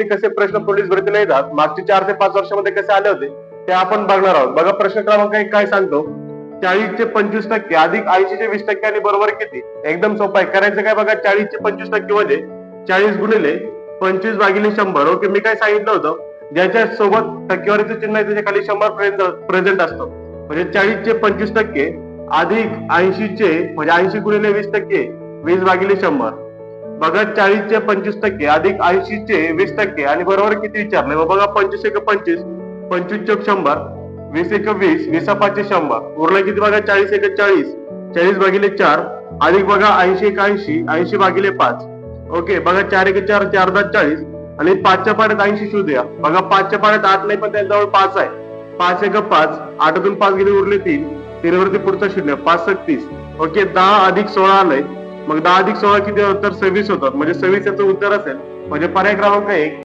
कसे प्रश्न पोलीस भरतीला येतात, मागचे 4 ते 5 वर्षामध्ये कसे आले होते ते आपण बघणार आहोत. बघा प्रश्न क्रमांक 1 काय सांगतो, 40चे 25% अधिक 80चे 20% आणि बरोबर किती. एकदम सोपं आहे. करायचं काय बघा, 40चे 25% म्हणजे 40 गुणिले 25 भागिले 100. ओके, मी काय सांगितलं होतं, ज्याच्या सोबत टक्केवारीचं चिन्ह आहे त्याच्या खाली 100 प्रेझेंट असतो. म्हणजे 40चे 25% अधिक 80चे म्हणजे 80 गुणिले 20%, 20 भागिले 100. बघा 40चे 25% अधिक 80चे 20% आणि बरोबर किती विचारलंय. बघा 25 एक 25, 25 चौक 100, 20 एक 20, 20 5 100. उरलं किती बघा, 40 एक 40, 40 भागिले 4 अधिक बघा 80 एक 80, 80 भागिले 5. ओके, बघा 4 एक 4, 4 10 40 आणि 5च्या पाड्यात 80 शोधूया. बघा 5च्या पाड्यात 8 नाही पण त्याजवळ 5 आहे. 5 एक 5, 8तून 5 गेले उरले 3, 3 वरती पुढचा 0, 5 36. ओके, 10 अधिक 16 आलंय. मग 10 अधिक 16 किती होतात, 26 होतात. म्हणजे 26 याचं उत्तर असेल. म्हणजे पर्याय क्रमांक 1